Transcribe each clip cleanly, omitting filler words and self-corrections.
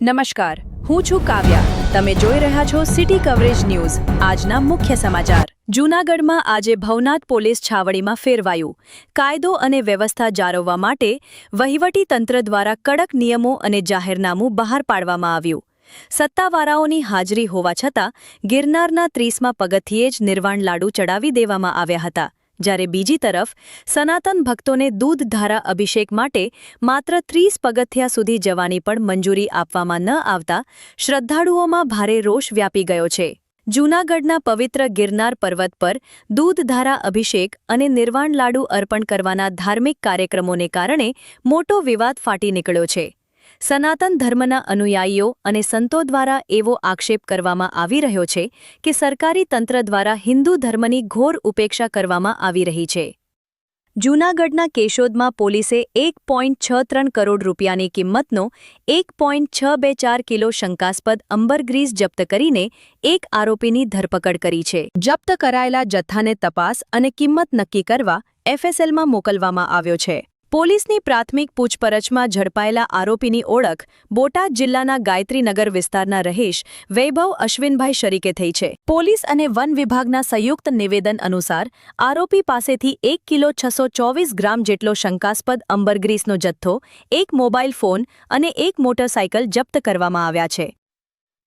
નમસ્કાર, હું છું કાવ્યા. તમે જોઈ રહ્યા છો સિટી કવરેજ ન્યૂઝ. આજના મુખ્ય સમાચાર. જૂનાગઢમાં આજે ભવનાથ પોલીસ છાવણીમાં ફેરવાયું. કાયદો અને વ્યવસ્થા જાળવવા માટે વહીવટી તંત્ર દ્વારા કડક નિયમો અને જાહેરનામું બહાર પાડવામાં આવ્યું. સત્તાવાળાઓની હાજરી હોવા છતાં ગિરનારના 30મા પગથિયે જ નિર્વાણ લાડુ ચડાવી દેવામાં આવ્યા હતા. જ્યારે બીજી તરફ સનાતન ભક્તોને દૂધધારા અભિષેક માટે માત્ર 30 પગથિયા સુધી જવાની પણ મંજૂરી આપવામાં ન આવતા શ્રદ્ધાળુઓમાં ભારે રોષ વ્યાપી ગયો છે. જૂનાગઢના પવિત્ર ગિરનાર પર્વત પર દૂધધારા અભિષેક અને નિર્વાણ લાડુ અર્પણ કરવાના ધાર્મિક કાર્યક્રમોને કારણે મોટો વિવાદ ફાટી નીકળ્યો છે. સનાતન ધર્મના અનુયાયીઓ અને સંતો દ્વારા એવો આક્ષેપ કરવામાં આવી રહ્યો છે કે સરકારી તંત્ર દ્વારા હિન્દુ ધર્મની ઘોર ઉપેક્ષા કરવામાં આવી રહી છે. જૂનાગઢના કેશોદમાં પોલીસે 1.63 કરોડ રૂપિયાની કિંમતનો 1.624 કિલો શંકાસ્પદ અંબરગ્રીસ જપ્ત કરીને એક આરોપીની ધરપકડ કરી છે. જપ્ત કરાયેલા જથ્થાને તપાસ અને કિંમત નક્કી કરવા FSLમાં મોકલવામાં આવ્યો છે. પોલીસની પ્રાથમિક પૂછપરછમાં ઝડપાયેલા આરોપીની ઓળખ બોટાદ જિલ્લાના ગાયત્રીનગર વિસ્તારના રહીશ વૈભવ અશ્વિનભાઈ શરીકે થઈ છે. પોલીસ અને વન વિભાગના સંયુક્ત નિવેદન અનુસાર આરોપી પાસેથી 1 કિલો 624 ગ્રામ જેટલો શંકાસ્પદ અંબરગ્રીસનો જથ્થો, એક મોબાઈલ ફોન અને એક મોટરસાયકલ જપ્ત કરવામાં આવ્યા છે.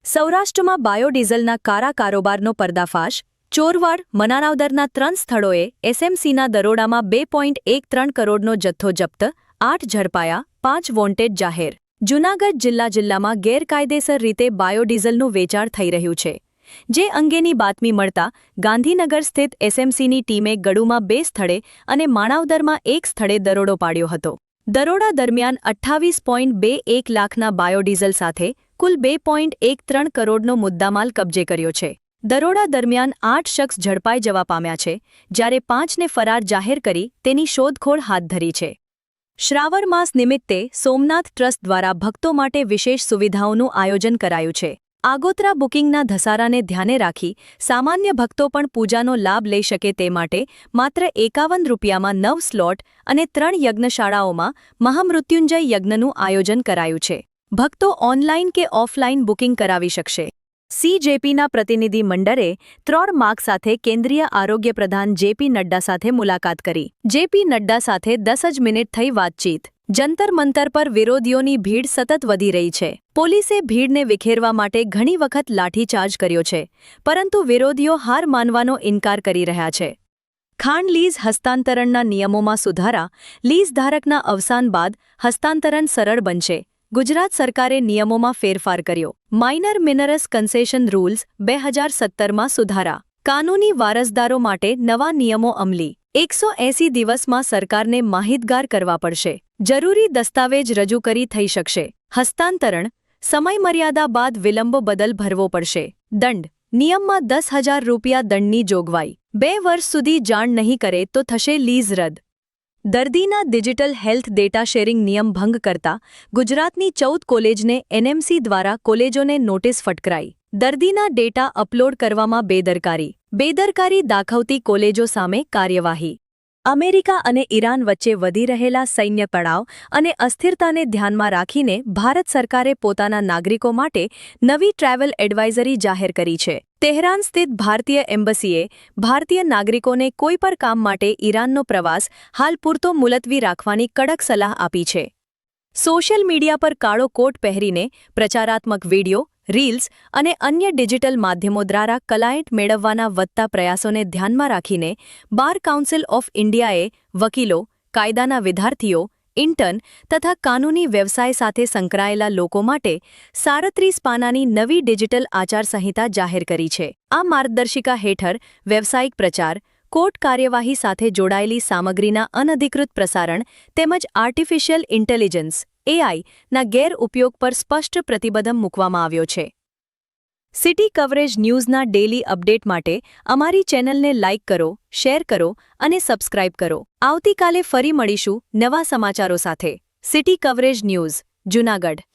સૌરાષ્ટ્રમાં બાયોડીઝલના કાળા કારોબારનો પર્દાફાશ. ચોરવાડ, મનાવદરના 3 સ્થળોએ SMCના દરોડામાં 2.13 કરોડનો જથ્થો જપ્ત, 8 ઝડપાયા, 5 વોન્ટેડ જાહેર. જૂનાગઢ જિલ્લામાં ગેરકાયદેસર રીતે બાયોડીઝલનું વેચાણ થઈ રહ્યું છે. જે અંગેની બાતમી મળતા ગાંધીનગર સ્થિત SMCની ટીમે ગડુમાં 2 સ્થળે અને માણાવદરમાં 1 સ્થળે દરોડો પાડ્યો હતો. દરોડા દરમિયાન 28.21 લાખના બાયોડીઝલ સાથે કુલ 2.13 કરોડનો મુદ્દામાલ કબજે કર્યો છે. દરોડા દરમિયાન 8 શખ્સ ઝડપાઈ જવા પામ્યા છે, જ્યારે 5ને ફરાર જાહેર કરી તેની શોધખોળ હાથ ધરી છે. શ્રાવણ માસ નિમિત્તે સોમનાથ ટ્રસ્ટ દ્વારા ભક્તો માટે વિશેષ સુવિધાઓનું આયોજન કરાયું છે. આગોતરા બુકિંગના ધસારાને ધ્યાને રાખી સામાન્ય ભક્તો પણ પૂજાનો લાભ લઈ શકે તે માટે માત્ર 51 રૂપિયામાં 9 સ્લોટ અને 3 યજ્ઞશાળાઓમાં મહામૃત્યુંજય યજ્ઞનું આયોજન કરાયું છે. ભક્તો ઓનલાઈન કે ઓફલાઈન બુકિંગ કરાવી શકશે. CJPના પ્રતિનિધિ મંડળે 3 માર્ગ સાથે કેન્દ્રીય આરોગ્ય પ્રધાન JP નડ્ડા સાથે મુલાકાત કરી. JP નડ્ડા સાથે 10 જ મિનિટ થઈ વાતચીત. જંતર મંતર પર વિરોધીઓની ભીડ સતત વધી રહી છે. પોલીસે ભીડને વિખેરવા માટે ઘણી વખત લાઠીચાર્જ કર્યો છે, પરંતુ વિરોધીઓ હાર માનવાનો ઇનકાર કરી રહ્યા છે. ખાણ લીઝ હસ્તાંતરણના નિયમોમાં સુધારા. લીઝ ધારકના અવસાન બાદ હસ્તાંતરણ સરળ બનશે. ગુજરાત સરકારે નિયમોમાં ફેરફાર કર્યો. માઇનર મિનરસ કન્સેશન રૂલ્સ 2017માં સુધારા. કાનૂની વારસદારો માટે નવા નિયમો અમલી. 180 દિવસમાં સરકારને માહિતગાર કરવા પડશે. જરૂરી દસ્તાવેજ રજૂ કરી થઈ શકશે. હસ્તાંતરણ. સમયમર્યાદા બાદ વિલંબો બદલ ભરવો પડશે. દંડ. નિયમમાં 10,000 રૂપિયા દંડની જોગવાઈ. 2 વર્ષ સુધી જાણ નહીં કરે તો થશે લીઝ રદ. દર્દીના ડિજિટલ હેલ્થ ડેટા શેરિંગ નિયમ ભંગ કરતા ગુજરાતની 14 કોલેજને NMC દ્વારા કોલેજોને નોટિસ ફટકારાઈ. દર્દીના ડેટા અપલોડ કરવામાં બેદરકારી દાખવતી કોલેજો સામે કાર્યવાહી. અમેરિકા અને ઈરાન વચ્ચે વધી રહેલા સૈન્ય તણાવ અને અસ્થિરતાને ધ્યાનમાં રાખીને ભારત સરકારે પોતાના નાગરિકો માટે નવી ટ્રાવેલ એડવાઇઝરી જાહેર કરી છે. તેહરાન સ્થિત ભારતીય એમ્બસીએ ભારતીય નાગરિકોને કોઈ પણ કામ માટે ઈરાનનો પ્રવાસ હાલ પૂરતો મુલતવી રાખવાની કડક સલાહ આપી છે. સોશિયલ મીડિયા પર કાળો કોટ પહેરીને પ્રચારાત્મક વિડિયો, રીલ્સ અને અન્ય ડિજિટલ માધ્યમો દ્વારા ક્લાયન્ટ મેળવવાના વધતા પ્રયાસોને ધ્યાનમાં રાખીને બાર કાઉન્સિલ ઓફ ઇન્ડિયાએ વકીલો, કાયદાના વિદ્યાર્થીઓ, ઇન્ટર્ન તથા કાનૂની વ્યવસાય સાથે સંકળાયેલા લોકો માટે 37 પાનાની નવી ડિજિટલ આચારસંહિતા જાહેર કરી છે. આ માર્ગદર્શિકા હેઠળ વ્યવસાયિક પ્રચાર, કોર્ટ કાર્યવાહી સાથે જોડાયેલી સામગ્રીના અનધિકૃત પ્રસારણ તેમજ આર્ટિફિશિયલ ઇન્ટેલિજન્સ AI ના ગેરઉપયોગ પર સ્પષ્ટ પ્રતિબંધ મૂકવામાં આવ્યો છે. સિટી કવરેજ ન્યૂઝના ડેલી અપડેટ માટે અમારી ચેનલને લાઇક કરો, શેર કરો અને સબસ્ક્રાઇબ કરો. આવતીકાલે ફરી મળીશું નવા સમાચારો સાથે. City coverage news, Junagadh.